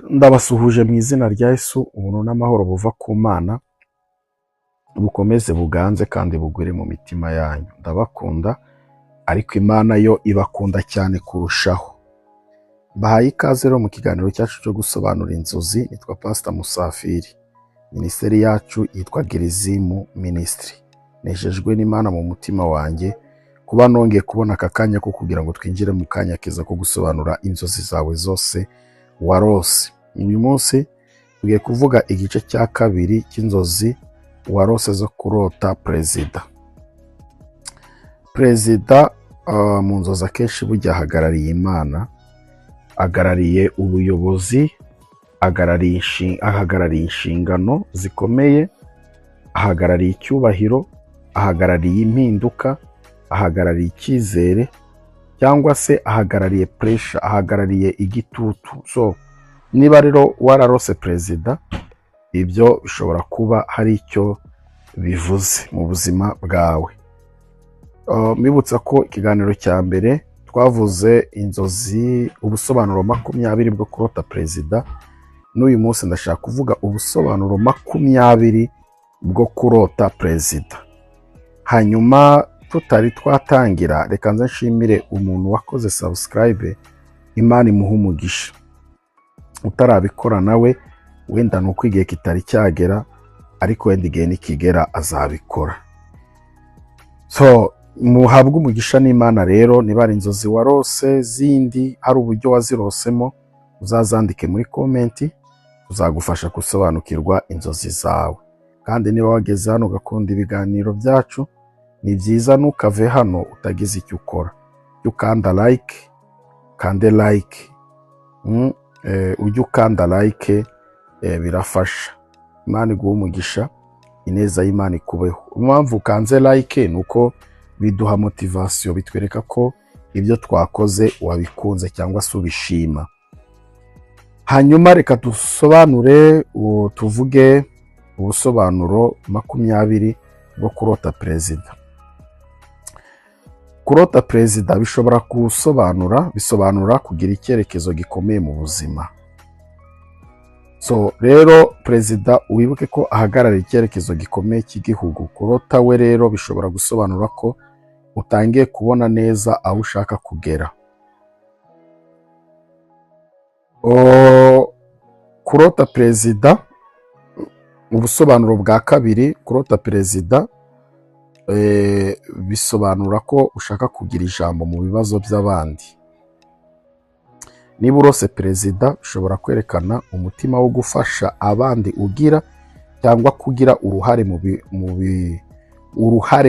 Ndabasuhuje mu izina rya Yesu, ubuntu n'amahoro buva ku Mana bukomeze buganze kandi bugwire mu mitima yanyu. Ndabakunda ariko Imana yo ibakunda cyane kurushaho. Bahaye ikaze rero mu kiganiro cyacu cyo gusobanura inzozi. Nitwa Pastor Musafiri. Ministeri yacu yitwa Gerizimu Ministry. Nejejwe n'Imana mu mutima wanjye kuba nongeye kubona aka kanya ko kugira ngo twinjire mu kanya keza ko gusobanura inzozi zawe zose warose. Uyu munsi tugiye kuvuga igice cya kabiri cy'inzozi warose zo kurota perezida. Perezida mu nzozi akenshi burya ahagarariye Imana, ahagarariye ubuyobozi, ahagarariye inshingano zikomeye, ahagarariye icyubahiro, ahagarariye impinduka, ahagarariye icyizere, cyangwa se ahagarariye pressure, ahagarariye igitutu. So niba rero wararose perezida, ibyo bishobora kuba hari icyo bivuze mu buzima bwawe. Mbibutsa ko ikiganiro cya mbere twavuze inzozi, ubusobanuro 20 bwo kurota perezida. N'uyu munsi ndashaka kuvuga ubusobanuro 20 bwo kurota perezida. Hanyuma tutari twatangira, reka nze nshimire umuntu wakoze subscribe. Imana imuhe umugisha. Utarabikora nawe wenda nuko igihe kitari cyagera, ariko wenda igihe nikigera azabikora. So muhabwe umugisha n'Imana rero. Niba ari inzozi warose zindi, hari uburyo wazirosemo, uzazandike muri komenti, tuzagufasha gusobanukirwa inzozi zawe. Kandi niba wageze hano ugakunda ibiganiro byacu, ni byiza ntukave hano utagize icyo ukora. Ukanda like, kande like, ujye ukanda like, birafasha. Imana iguhe umugisha, ineza y'Imana ikubeho. Impamvu ukanze like nuko biduha motivation, bitwereka ko ibyo twakoze wabikunze cyangwa se ubishima. Hanyuma reka dusobanure, tuvuge ubusobanuro 20 bwo kurota perezida. Kurota perezida bishobora bisobanura kugira icyerekezo gikomeye mu buzima. So rero perezida wibuke ko ahagarara icyerekezo gikomeye cy'igihugu. Kurota we rero bishobora gusobanura ko utangiye kubona neza aho ushaka kugera. Kurota perezida, ubusobanuro bwa kabiri, kurota perezida bisobanura ko ushaka kugira ijambo mu bibazo by'abandi. Niba urose perezida, bishobora kwerekana umutima wo gufasha abandi ugira, cyangwa kugira uruhare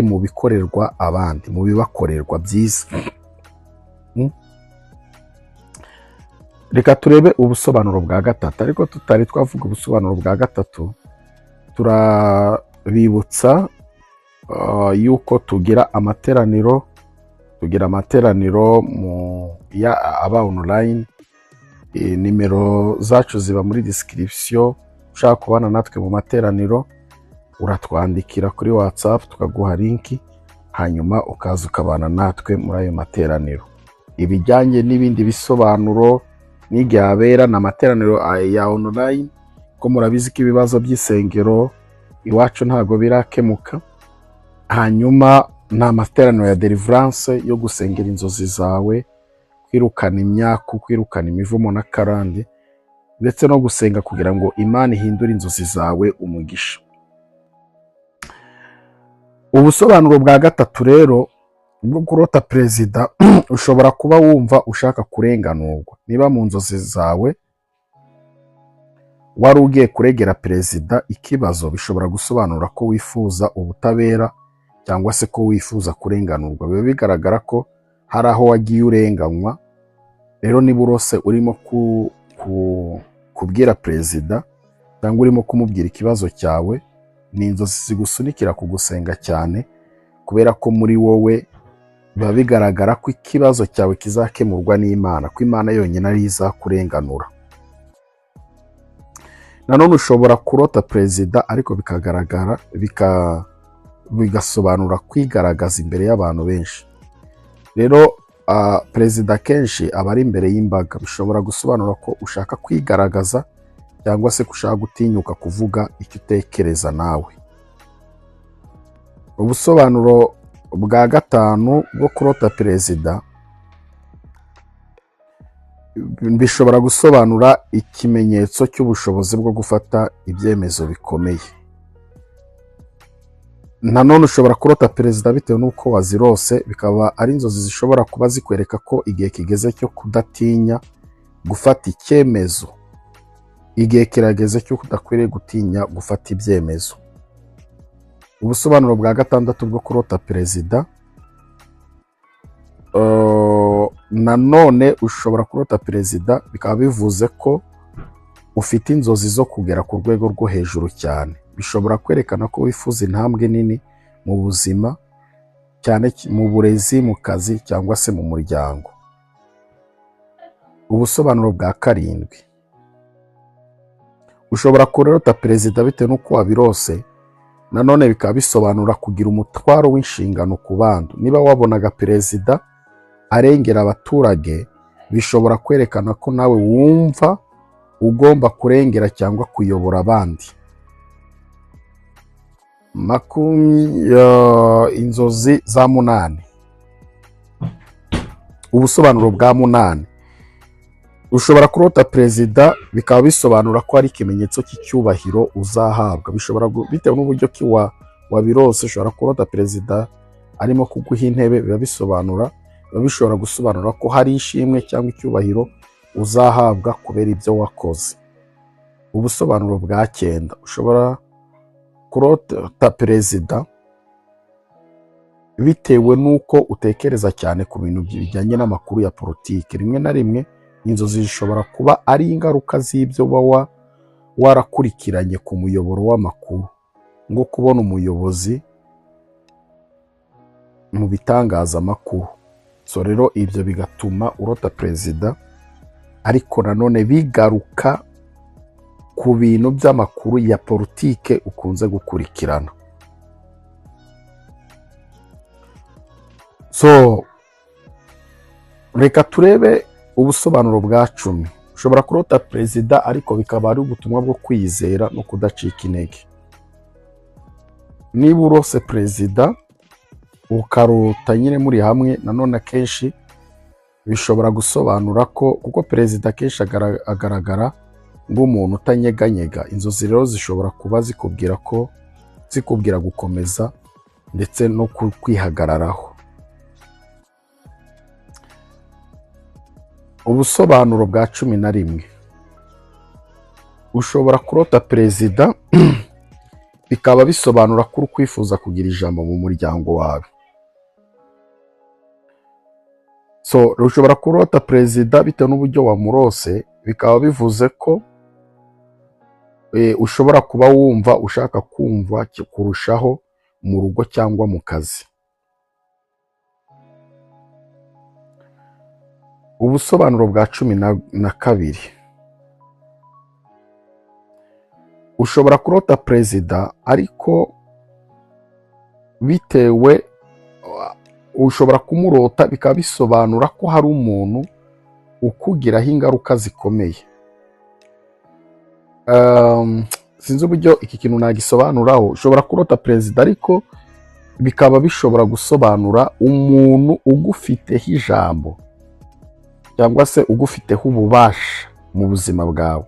mu bikorerwa abandi, mu bibakorerwa byiza. Reka turebe ubusobanuro bwa gatatu, ariko tutari twavuga ubusobanuro bwa gatatu, turabibutsa yuko tugira amateraniro aba online. Nimero zacu ziba muri description. Ushaka kubana natwe mu materaniro, uratwandikira kuri WhatsApp tukaguha linki, hanyuma ukaza ukabana natwe muri ayo materaniro. Ibijyanye n'ibindi bisobanuro n'igihe abera na materaniro ya online, ko murabizi ko ibibazo by'isengero iwacu ntago birakemuka. Hanyuma na materaniro ya deliverance yo gusengera inzozi zawe, kwirukana imyaku, kwirukana imivumo na karande, ndetse no gusenga kugira ngo Imana ihindure inzozi zawe umugisha. Ubusobanuro bwa gatatu rero bwo kurota perezida, ushobora kuba wumva ushaka kurenganurwa. Niba mu nzozi zawe wari ugiye kuregera perezida ikibazo, bishobora gusobanura ko wifuza ubutabera cyangwa se ko wifuza kurenganurwa. Biba bigaragara ko hari aho wagiye urenganywa. Rero niba urose urimo kubwira perezida cyangwa urimo kumubwira ikibazo cyawe, ni inzozi zigusunikira kugusenga cyane, kubera ko muri wowe biba bigaragara ko ikibazo cyawe kizakemurwa n'Imana, ko Imana yonyine ari izakurenganura. Nanone ushobora kurota perezida ariko bikagaragara bigasobanura kwigaragaza imbere y'abantu benshi. Rero perezida kenshi aba ari imbere y'imbaga, bishobora gusobanura ko ushaka kwigaragaza cyangwa se ko ushaka gutinyuka kuvuga icyo utekereza nawe. Ubusobanuro bwa gatanu bwo kurota perezida bishobora gusobanura ikimenyetso cy'ubushobozi bwo gufata ibyemezo bikomeye. Nanone ushobora kurota perezida bitewe n'uko wazirose, bikaba ari inzozi zishobora kuba zikwereka ko igihe kigeze cyo kudatinya gufata icyemezo. Igihe kirageze cyo kudakwiriye gutinya gufata ibyemezo. Ubusobanuro bwa gatandatu bwo kurota perezida, nanone ushobora kurota perezida bikaba bivuze ko ufite inzozi zo kugera ku rwego rwo hejuru cyane. Bishobora kwerekana ko wifuza intambwe nini mu buzima, cyane mu burezi, mu kazi cyangwa se mu muryango. Ubusobanuro bwa karindwi, ushobora kurota perezida bitewe n'uko wabirose, nanone bikaba bisobanura kugira umutwaro w'inshingano ku bandi. Niba wabonaga perezida arengera abaturage, bishobora kwerekana ko nawe wumva ugomba kurengera cyangwa kuyobora abandi. Inzozi za munani. Ubusobanuro bwa munani, ushobora kurota perezida bikaba bisobanura ko ari ikimenyetso cy'icyubahiro uzahabwa. Bishobora bitewe n'uburyo ki wabirose, ushobora kurota perezida arimo kuguha intebe, biba bishobora gusobanura ko hari ishimwe cyangwa icyubahiro uzahabwa kubera ibyo wakoze. Ubusobanuro bwa cyenda, ushobora kurota perezida bitewe n'uko utekereza cyane ku bintu bijyanye n'amakuru ya politiki. Rimwe na rimwe inzozi zishobora kuba ari ingaruka z'ibyo uba warakurikiranye ku muyoboro w'amakuru, nko kubona umuyobozi mu bitangazamakuru. So rero ibyo bigatuma urota perezida, ariko nanone bigaruka ku bintu by'amakuru ya politike ukunze gukurikirana. So reka turebe ubusobanuro bwa 10. Ushobora kurota perezida ariko bikaba ari ubutumwa bwo kwizera no kudacika intege. Niba urose perezida ukarota nyine muri hamwe, nanone akenshi bishobora gusobanura ko, kuko perezida akenshi agaragara nk'umuntu utanyeganyega, inzozi rero zishobora kuba zikubwira gukomeza ndetse no kwihagararaho. Ubusobanuro bwa 11, ushobora kurota perezida bikaba bisobanura ko uri kwifuza kugira ijambo mu muryango wawe. So ushobora kurota perezida bitewe n'uburyo wamurose, bikaba bivuze ko ushobora kuba wumva ushaka kumva kurushaho mu rugo cyangwa mu kazi. Ubusobanuro bwa 12, ushobora kurota perezida ariko bitewe, ushobora kumurota bikaba bisobanura ko hari umuntu ukugiraho ingaruka zikomeye. Sinzi uburyo iki kintu nagisobanuraho. Ushobora kurota perezida ariko bikaba bishobora gusobanura umuntu ugufiteho ijambo cyangwa se ugufiteho ububasha mu buzima bwawe.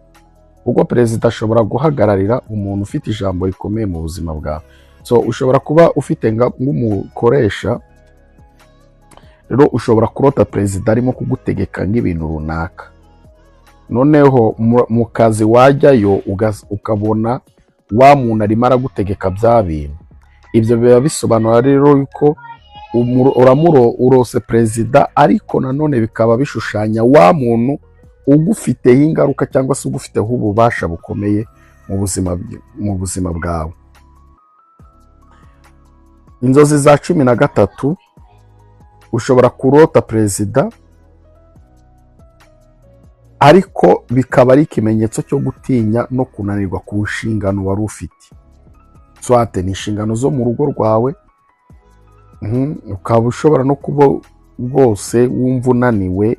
Ubwo perezida ashobora guhagararira umuntu ufite ijambo rikomeye mu buzima bwawe. So ushobora kuba ufite nk'umukoresha, rero ushobora kurota perezida arimo kugutegeka nk'ibintu runaka. Noneho mu kazi wajyayo ukabona wa muntu arimo aragutegeka bya bintu. Ibyo biba bisobanura rero ko urose perezida, ariko nanone bikaba bishushanya wa muntu ugufiteho ingaruka cyangwa se ugufiteho ububasha bukomeye mu buzima bwawe. Inzozi za 13, ushobora kurota perezida ariko bikaba ari ikimenyetso cyo gutinya no kunanirwa ku nshingano wari ufite. Swate ni inshingano zo mu rugo rwawe, ukaba ushobora no kuba rwose wumva unaniwe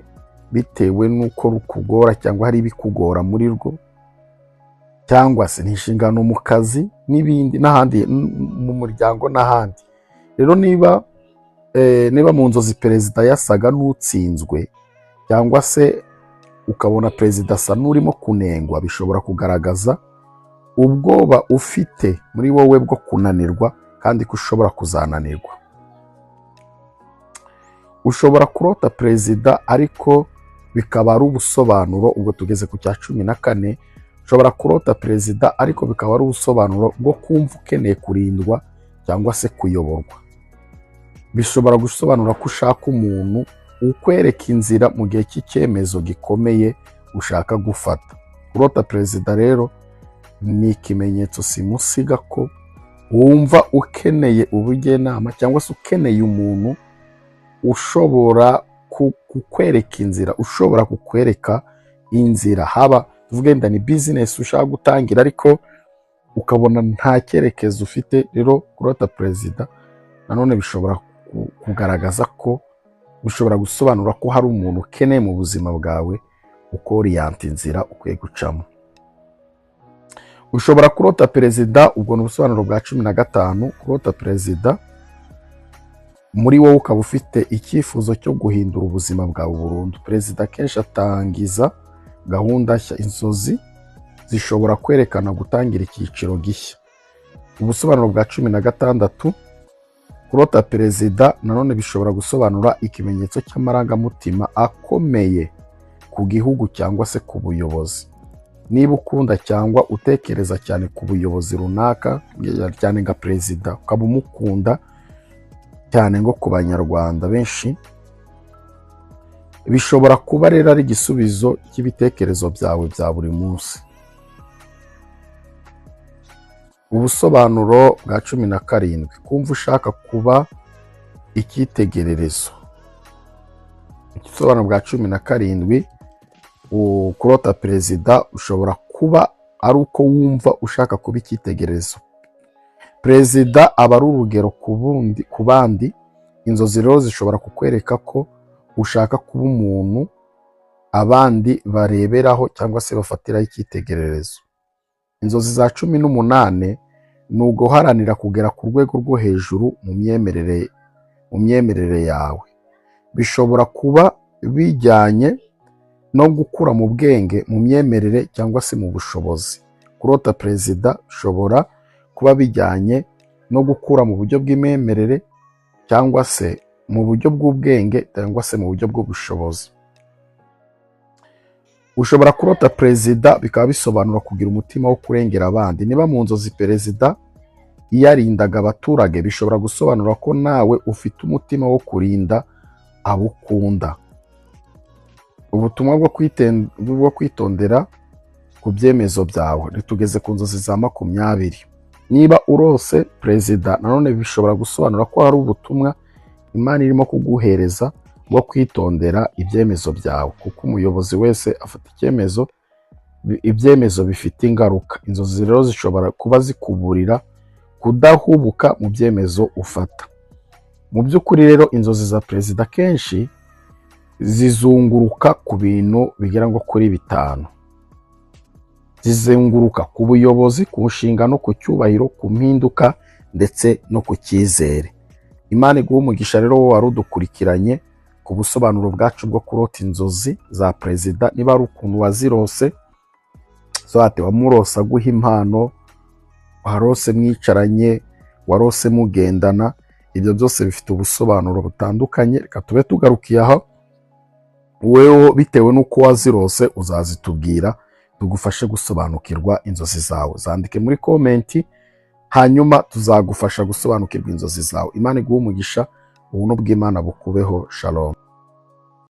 bitewe n'uko rukugora cyangwa hari ibikugora muri rwo, cyangwa se n'inshingano mu kazi n'ibindi n'ahandi mu muryango n'ahandi. Rero niba mu nzozi perezida yasaga n'utsinzwe, cyangwa se ukabona perezida asa n'urimo kunengwa, bishobora kugaragaza ubwoba ufite muri wowe bwo kunanirwa kandi ko ushobora kuzananirwa. Ushobora kurota perezida ariko bikaba ari ubusobanuro, ubwo tugeze ku cya 14, ushobora kurota perezida ariko bikaba ari ubusobanuro bwo kumva ukeneye kurindwa cyangwa se kuyoborwa. Bishobora gusobanura ko ushaka umuntu ukwereka inzira mu gihe cy'icyemezo gikomeye ushaka gufata. Kurota perezida rero ni ikimenyetso simusiga ko wumva ukeneye ubujyanama cyangwa se ukeneye umuntu ushobora kukwereka inzira, ushobora kukwereka inzira. Haba tuvuge wenda ni business ushaka gutangira ariko ukabona nta cyerekezo ufite. Rero kurota perezida nanone bishobora kugaragaza ko, bishobora gusobanura ko hari umuntu ukeneye mu buzima bwawe uko oriyanta inzira ukwiye gucamo. Ushobora kurota perezida, ubwo ni ubusobanuro bwa 15. Kurota perezida muri wowe ukaba ufite icyifuzo cyo guhindura ubuzima bwawe burundu. Perezida kenshi atangiza gahunda nshya. Inzozi zishobora kwerekana gutangira icyiciro gishya. Ubusobanuro bwa 16. Kurota perezida nanone bishobora gusobanura ikimenyetso cy'amarangamutima akomeye ku gihugu cyangwa se ku buyobozi. Niba ukunda cyangwa utekereza cyane ku buyobozi runaka, cyane nka perezida, ukaba umukunda cyane ngo ku banyarwanda benshi, bishobora kuba rero ari igisubizo cy'ibitekerezo byawe bya buri munsi. Ubusobanuro bwa 17. Kumva ushaka kuba icyitegererezo. Ubusobanuro bwa 17, kurota perezida ushobora kuba ari uko wumva ushaka kuba icyitegererezo. Perezida aba ari urugero ku bandi. Inzozi rero zishobora kukwereka ko ushaka kuba umuntu abandi bareberaho cyangwa se bafatiraho icyitegererezo. Inzozi za 18 ni uguharanira kugera ku rwego rwo hejuru mu myemerere yawe. Bishobora kuba bijyanye no gukura mu bwenge, mu myemerere cyangwa se mu bushobozi. Kurota perezida bishobora kuba bijyanye no gukura mu buryo bw'imyemerere cyangwa se mu buryo bw'ubwenge cyangwa se mu buryo bw'ubushobozi. Ushobora kurota perezida bikaba bisobanura kugira umutima wo kurengera abandi. Niba mu nzozi perezida yarindaga abaturage, bishobora gusobanura ko nawe ufite umutima wo kurinda abo ukunda. Ubutumwa bwo kwitondera ku byemezo byawe. Ritugeze ku nzozi za 20. Niba urose perezida nanone bishobora gusobanura ko hari ubutumwa Imana irimo kuguhereza bwo kwitondera ibyemezo byawe, kuko umuyobozi wese afata ibyemezo bifite ingaruka. Inzozi rero zishobora kuba zikuburira kudahubuka mu byemezo ufata. Mu by'ukuri rero inzozi za perezida kenshi zizunguruka ku bintu bigera ngo kuri 5. Zizenguruka ku buyobozi, ku nshingano, ku cyubahiro, ku mpinduka ndetse no ku cyizere. Imana iguhe umugisha rero wowe wari udukurikiranye ku busobanuro bwacu bwo kurota inzozi za perezida. Niba ari ukuntu wazirose, zoate wamurose aguha impano, warose mwicaranye, warose mugendana, ibyo byose bifite ubusobanuro butandukanye. Reka tube tugarukiye aho, wewe bitewe n'uko wazirose uzazitubwira tugufashe gusobanukirwa inzozi zawe. Zandike muri komenti, hanyuma tuzagufasha gusobanukirwa inzozi zawe. Imana iguhe umugisha, ubuntu bw'Imana bukubeho. Shalom.